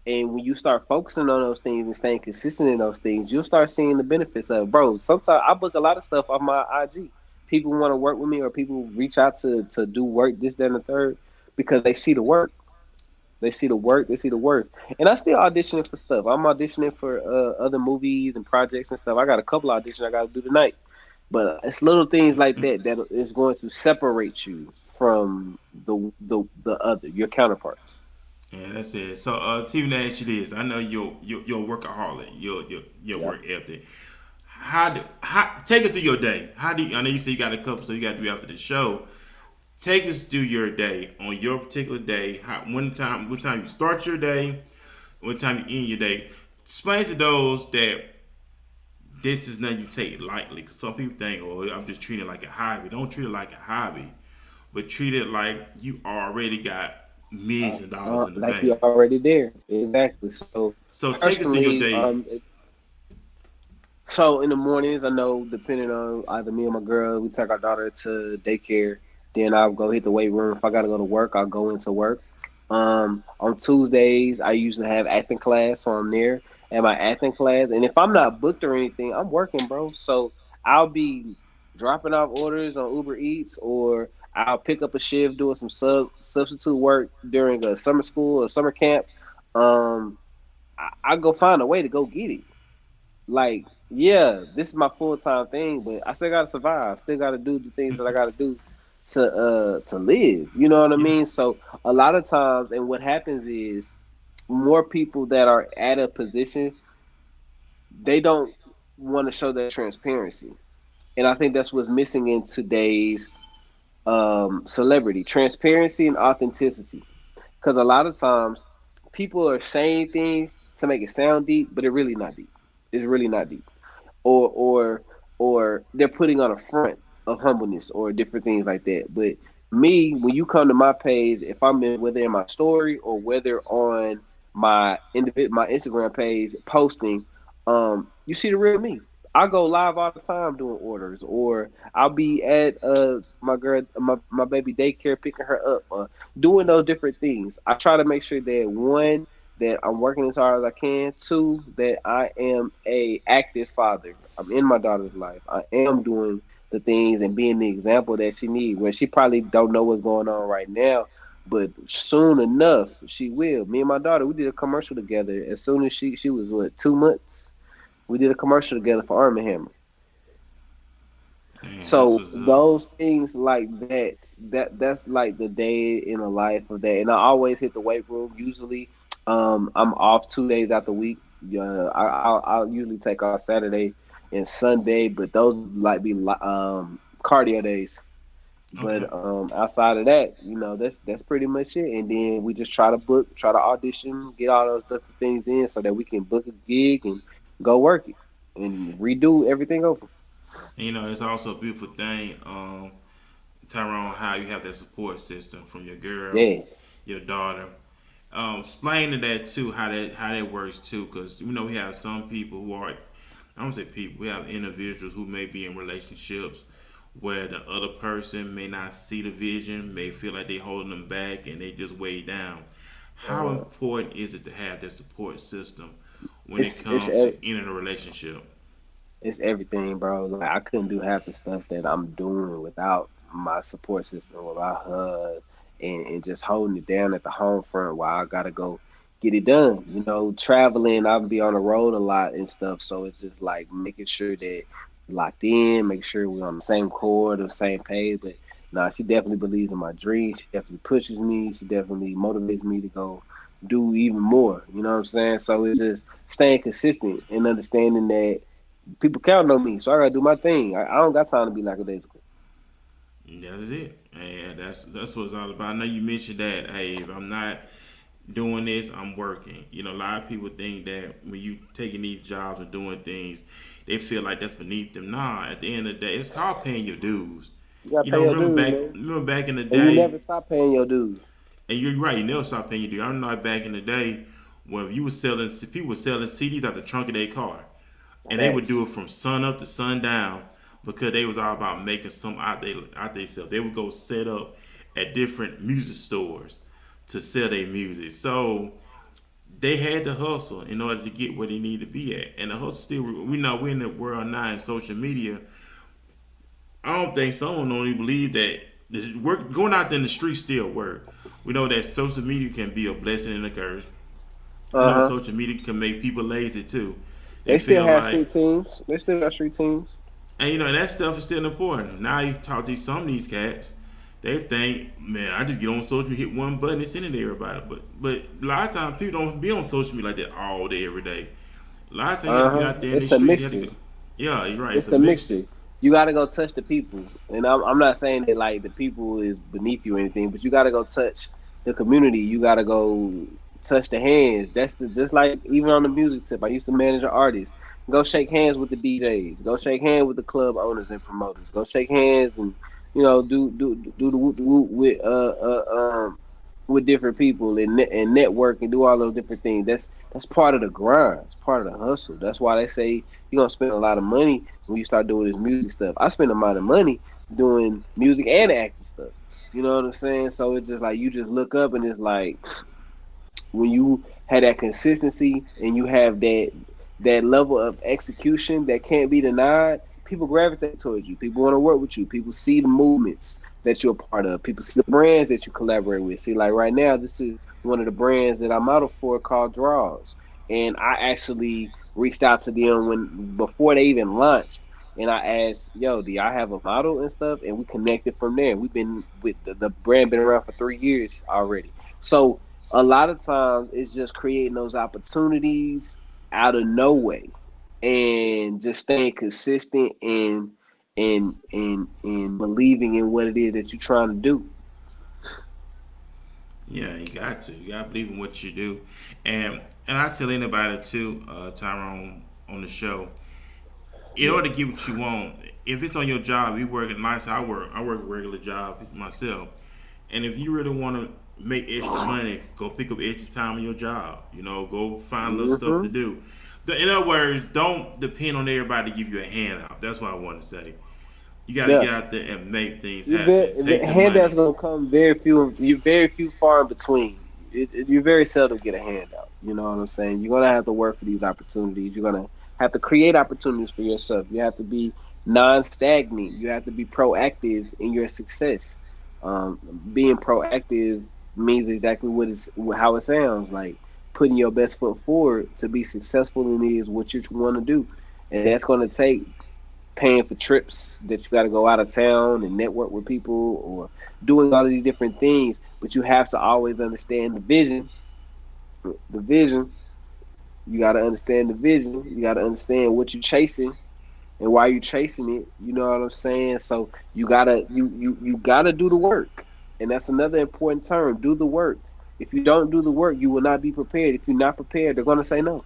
And when you start focusing on those things and staying consistent in those things, you'll start seeing the benefits of it. Bro, sometimes I book a lot of stuff off my IG. People want to work with me or people reach out to do work, this, that, and the third, because they see the work. They see the work, they see the work. And I still auditioning for stuff. I'm auditioning for other movies and projects and stuff. I got a couple auditions I got to do tonight. But it's little things like that that is going to separate you from the other, your counterparts. Yeah, that's it. So, T, let me ask you this. I know you're a workaholic. Your Yeah. work ethic. How take us through your day? How do you, I know you say you got a couple, so you got to do after the show. Take us through your day on your particular day. What time you start your day, what time you end your day. Explain to those that this is nothing you take lightly. Cause some people think, oh, I'm just treating it like a hobby. Don't treat it like a hobby, but treat it like you already got millions of dollars in the Like bank. you're already there. Exactly. So So take us through your personally, day. so in the mornings, I know depending on either me or my girl, we take our daughter to daycare. Then I'll go hit the weight room. If I gotta go to work, I'll go into work. On Tuesdays, I usually have acting class, so I'm there at my acting class. And if I'm not booked or anything, I'm working, bro. So I'll be dropping off orders on Uber Eats, or I'll pick up a shift doing some substitute work during a summer school or summer camp. Um, I go find a way to go get it. Like, yeah, this is my full time thing, but I still gotta survive. Still gotta do the things that I gotta do to live. You know what I Yeah. mean? So a lot of times, and what happens is more people that are at a position, they don't want to show that transparency, and I think that's what's missing in today's celebrity: transparency and authenticity. Because a lot of times, people are saying things to make it sound deep, but it really not deep. It's really not deep, or or they're putting on a front of humbleness or different things like that. But me, when you come to my page, if I'm in whether in my story or whether on my Instagram page posting, you see the real me. I go live all the time doing orders, or I'll be at my baby daycare picking her up, doing those different things. I try to make sure that one, that I'm working as hard as I can. Two, that I am a active father. I'm in my daughter's life. I am doing the things and being the example that she needs. Where she probably don't know what's going on right now, but soon enough she will. Me and my daughter, we did a commercial together. As soon as she was what, 2 months, we did a commercial together for Arm& Hammer. Man, that's So what's up. those things like that's like the day in the life of that. And I always hit the weight room. Usually, I'm off 2 days out the week. Yeah, I'll usually take off Saturday and Sunday, but those like be cardio days. Okay. But outside of that, that's pretty much it. And then we just try to book, try to audition, get all those different things in so that we can book a gig and go work it and redo everything over. And, it's also a beautiful thing, Tyrone, how you have that support system from your girl, Yeah. your daughter. Explain to that too, how that works too, because we have some people who are, I don't say people, we have individuals who may be in relationships where the other person may not see the vision, may feel like they holding them back and they just weigh down. How Uh, important is it to have that support system when it it's it's comes to e- ending a relationship? it's everything, bro. Like I couldn't do half the stuff that I'm doing without my support system, without her, and just holding it down at the home front while I gotta go get it done. Traveling, I'll be on the road a lot and stuff, so it's just like making sure that we locked in, make sure we're on the same chord, the same page. But nah, she definitely believes in my dreams. She definitely pushes me. She definitely motivates me to go do even more. You know what I'm saying? So it's just staying consistent and understanding that people count on me, so I gotta do my thing. I don't got time to be lackadaisical. That is it. And that's what it's all about. I know you mentioned that. Hey, if I'm not doing this, I'm working. A lot of people think that when you taking these jobs and doing things, they feel like that's beneath them. Nah, at the end of the day, it's called paying your dues. You gotta pay your Remember dues, back man, remember back in the and you day, never stop paying your dues. and you're right, you never stop paying your dues. I know back in the day when you were selling people were selling CDs out the trunk of their car. And they would Facts. do it from sun up to sundown because they was all about making some out they self. They would go set up at different music stores to sell their music. So they had to hustle in order to get where they need to be at. And the hustle still, we know we're in the world now in social media. I don't think someone don't even believe that this work going out there in the street still work. We know that social media can be a blessing and a curse. We Uh know huh. social media can make people lazy too. They They still feel have like street teams. They still got street teams. And that stuff is still important. Now you talk to some of these cats, they think, man, I just get on social media, hit one button, and send it to everybody. But a lot of times people don't be on social media like that all day, every day. A lot of times you gotta be out there in the It's a street. You have to mixture. go. Yeah, you're right. It's It's a a mixture. mixture. You got to go touch the people, and I'm not saying that like the people is beneath you or anything, but you got to go touch the community. You got to go touch the hands. Just like even on the music tip. I used to manage an artist. Go shake hands with the DJs. Go shake hands with the club owners and promoters. Go shake hands and do the whoop the whoop with different people and network and do all those different things. That's part of the grind. It's part of the hustle. That's why they say you're gonna spend a lot of money when you start doing this music stuff. I spend a lot of money doing music and acting stuff. You know what I'm saying? So it's just like you just look up and it's like when you have that consistency and you have that level of execution that can't be denied, people gravitate towards you. People want to work with you. People see the movements that you're a part of. People see the brands that you collaborate with. See, like right now, this is one of the brands that I'm out for called Draws. And I actually reached out to them before they even launched. And I asked, yo, do y'all have a model and stuff? And we connected from there. We've been with the brand been around for 3 years already. So a lot of times it's just creating those opportunities out of no way and just staying consistent and believing in what it is that you're trying to do. Yeah, you got to. You got to believe in what you do, and I tell anybody too, Tyrone, on the show. In Yeah. order to get what you want, if it's on your job, you work at nice. I work a regular job myself, and if you really want to make extra money, go pick up extra time on your job. Go find little stuff to Hmm. do. In other words, don't depend on everybody to give you a handout. That's what I want to say. You got to Yeah. get out there and make things You happen. the Take the handouts money. gonna come very few. You very few far in between. You very seldom get a handout. You know what I'm saying? You're gonna have to work for these opportunities. You're gonna have to create opportunities for yourself. You have to be non-stagnant. You have to be proactive in your success. Um, Being proactive means exactly how it sounds like putting your best foot forward to be successful in is what you want to do, and that's going to take paying for trips that you got to go out of town and network with people or doing all of these different things. But you have to always understand the vision. The vision. You got to understand the vision. You got to understand what you're chasing and why you're chasing it. You know what I'm saying? So you gotta do the work, and that's another important term. Do the work. If you don't do the work, you will not be prepared. If you're not prepared, they're gonna say no.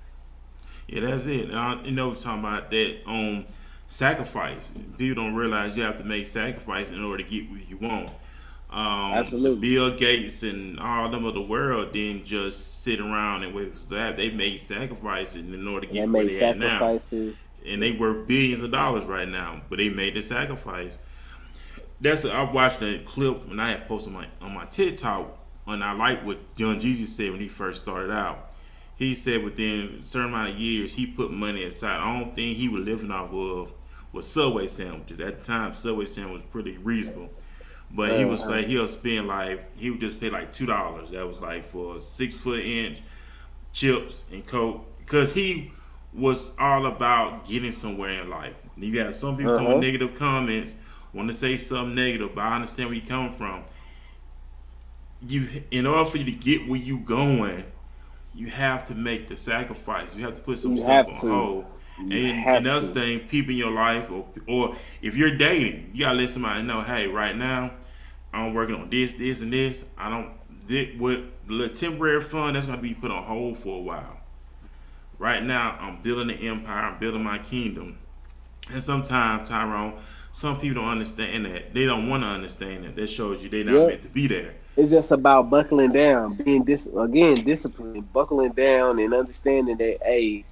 Yeah, that's it. We're talking about that sacrifice. People don't realize you have to make sacrifice in order to get what you want. The Absolutely. Bill Gates and all them of the world didn't just sit around and wait for that. They made sacrifices in order to And they get where made they at now. sacrifices. And they worth billions of dollars right now, but they made the sacrifice. I watched a clip when I had posted on my TikTok, and I like what John Jesus said when he first started out. He said within a certain amount of years, he put money aside. The only thing he was living off of was Subway sandwiches. At the time, Subway sandwich was pretty reasonable. But he was Uh-huh. like, he would just pay like $2. That was like for 6 foot inch chips and Coke. Because he was all about getting somewhere in life. You got some people come with Uh-huh. negative comments, want to say something negative, but I understand where you come from. In order for you to get where you going, you have to make the sacrifice. You have to put some You stuff have on to. hold. You And have another to. thing, people in your life, or if you're dating, you gotta let somebody know, hey, right now, I'm working on this, this, and this. I don't with the temporary fund that's gonna be put on hold for a while. Right now, I'm building an empire. I'm building my kingdom. And sometimes, Tyrone, some people don't understand that. They don't want to understand that. That shows you they're not Yep. meant to be there. It's just about buckling down, being disciplined, buckling down, and understanding that, hey,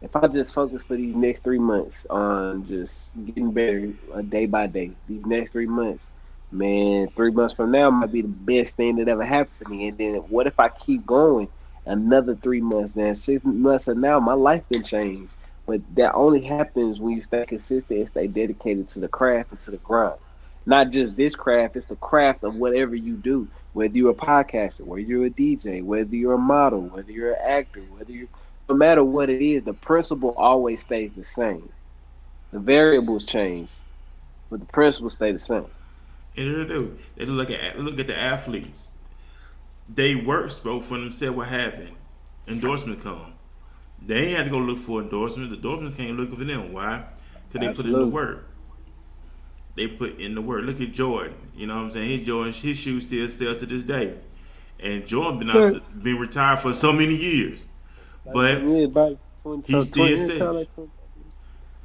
if I just focus for these next 3 months on just getting better day by day, these next 3 months, man, 3 months from now might be the best thing that ever happened to me. And then what if I keep going another 3 months? Then 6 months from now, my life can change. But that only happens when you stay consistent and stay dedicated to the craft and to the grind. Not just this craft, it's the craft of whatever you do. Whether you're a podcaster, whether you're a DJ, whether you're a model, whether you're an actor, no matter what it is, the principle always stays the same. The variables change, but the principles stay the same. And they do. They look at the athletes. They work spoke for themselves. What happened? Endorsement come. They ain't had to go look for endorsements. The endorsements can't look for them. Why? Because they put in the Absolutely. work. They put in the work. Look at Jordan. You know what I'm saying? His shoes still sells to this day. And Jordan been retired for so many years, Like but 20 years, about 20, he so 20 still years, sell. like 20.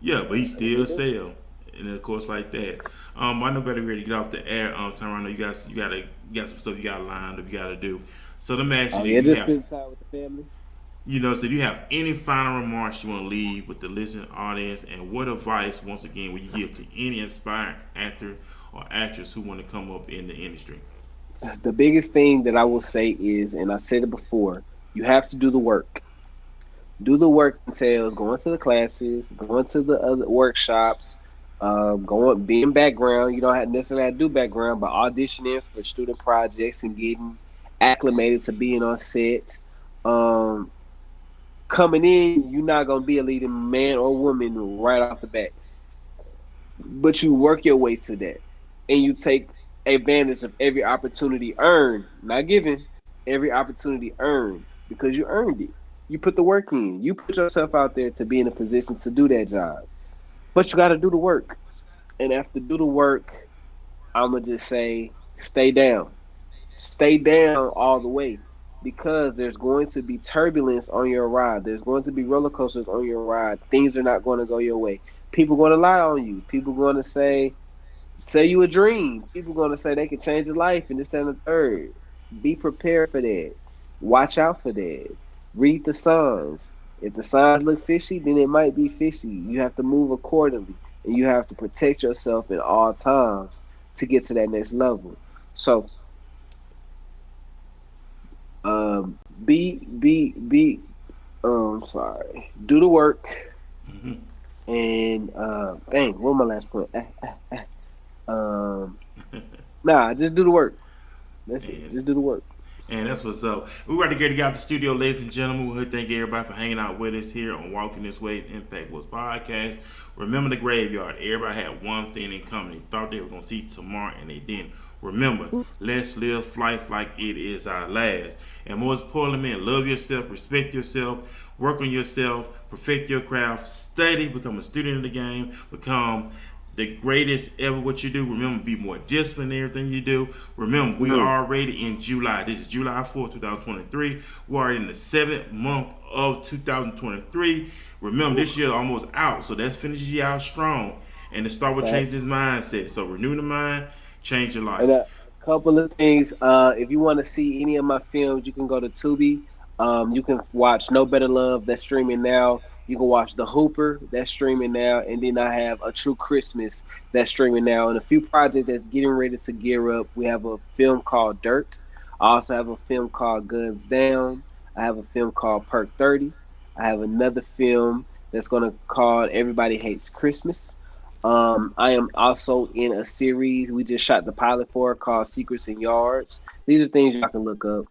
Yeah, but he still Yeah. sell. And of course, like that. I know better ready to get off the air. Tyrone, you got some stuff you got lined up, you got to do. So let me ask you, Oh do yeah, you just have, spend time with the family. so do you have any final remarks you want to leave with the listening audience, and what advice, once again, will you give to any inspired actor or actress who want to come up in the industry? The biggest thing that I will say is, and I said it before, you have to do the work. Do the work entails going to the classes, going to the other workshops, going being background. You don't have necessarily have to do background, but auditioning for student projects and getting acclimated to being on set. Um, Coming in, you're not gonna be a leading man or woman right off the bat, but you work your way to that, and you take advantage of every opportunity earned, not given, every opportunity earned because you earned it. You put the work in. You put yourself out there to be in a position to do that job, but you got to do the work. And after do the work, I'm gonna just say, stay down all the way, because there's going to be turbulence on your ride. There's going to be roller coasters on your ride. Things are not going to go your way. People going to lie on you. People going to say you a dream. People going to say they can change your life and this, that, and the third. Be prepared for that. Watch out for that. Read the signs. If the signs look fishy, then it might be fishy. You have to move accordingly, and you have to protect yourself at all times to get to that next level. So, be sorry. Do the work, Hmm. and dang, what was my last point? Um, nah, just do the work. That's it. and Just do the work. And that's what's up. We're about to get out the studio, ladies and gentlemen. We thank everybody for hanging out with us here on Walking This Way Impact Wars podcast. Remember the graveyard. Everybody had one thing in common. They thought they were going to see tomorrow, and they didn't. Remember, let's live life like it is our last. And most importantly, man, love yourself, respect yourself, work on yourself, perfect your craft, study, become a student of the game, become the greatest ever what you do. Remember, be more disciplined in everything you do. Remember, we Mhm. are already in July. This is July 4th, 2023. We are in the 7th month of 2023. Remember, this year almost out, so that's finishes you out strong. And to start with Facts. changing this mindset. So renew the mind, change your life. And a couple of things. If you want to see any of my films, you can go to Tubi. You can watch No Better Love, that's streaming now. You can watch The Hooper, that's streaming now. And then I have A True Christmas, that's streaming now. And a few projects that's getting ready to gear up. We have a film called Dirt. I also have a film called Guns Down. I have a film called Perk 30. I have another film that's going to call Everybody Hates Christmas. I am also in a series we just shot the pilot for called Secrets in Yards. These are things y'all can look up.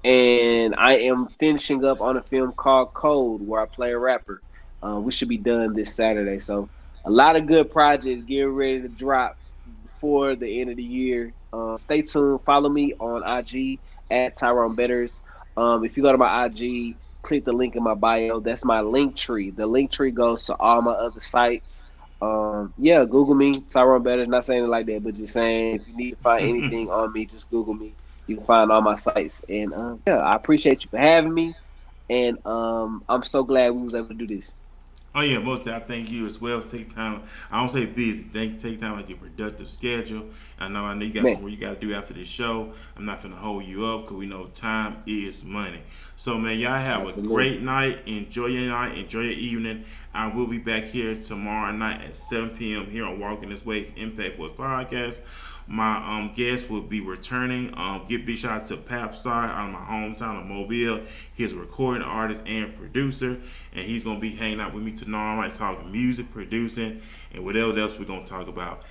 And I am finishing up on a film called Code where I play a rapper. We should be done this Saturday. So a lot of good projects getting ready to drop before the end of the year. Stay tuned. Follow me on IG at Tyrone Betters. If you go to my IG, click the link in my bio. That's my link tree. The link tree goes to all my other sites. Yeah, Google me, Tyrone Betters. Not saying it like that, but just saying if you need to find anything on me, just Google me. You can find all my sites. And yeah, I appreciate you for having me. And I'm so glad we was able to do this. Oh yeah, most I thank you as well. Take time. I don't say busy. Take time out your productive schedule. I know you got Man, something you got to do after this show. I'm not gonna hold you up because we know time is money. So man, y'all have a absolutely. great night. Enjoy your night. Enjoy your evening. I will be back here tomorrow night at 7 p.m. here on Walking This Way's Impact Force podcast. My guest will be returning. Give big shout out to Pap Star out of my hometown of Mobile. He's a recording artist and producer, and he's gonna be hanging out with me tomorrow night talking music, producing, and whatever else we're gonna talk about.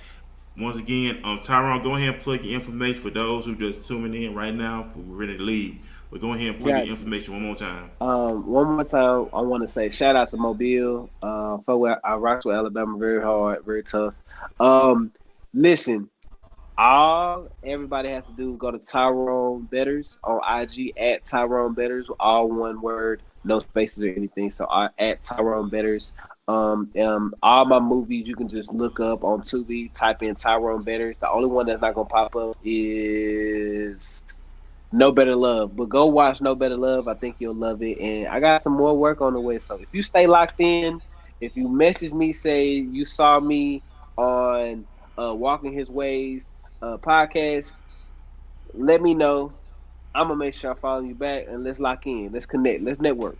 Once again, Tyrone, go ahead and plug your information for those who just tuning in right now. We're ready to leave. But go ahead and plug your Gotcha. information one more time. One more time, I want to say shout out to Mobile. For where I rock with Alabama very hard, very tough. Um, Listen, all everybody has to do is go to Tyrone Betters on IG at Tyrone Betters, all one word, no spaces or anything. So at Tyrone Betters. All my movies you can just look up on Tubi, type in Tyrone Betters. The only one that's not gonna pop up is No Better Love. But go watch No Better Love. I think you'll love it. And I got some more work on the way. So if you stay locked in, if you message me, say you saw me on Walking His Ways podcast, let me know. I'm gonna make sure I follow you back and let's lock in. Let's connect. Let's network.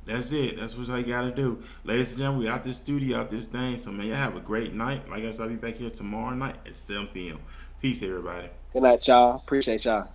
That's it. That's what I gotta do. Ladies and gentlemen, we out this studio, out this thing. So man, y'all have a great night. Like I said, I'll be back here tomorrow night at 7 p.m. Peace, everybody. Good night, y'all. Appreciate y'all.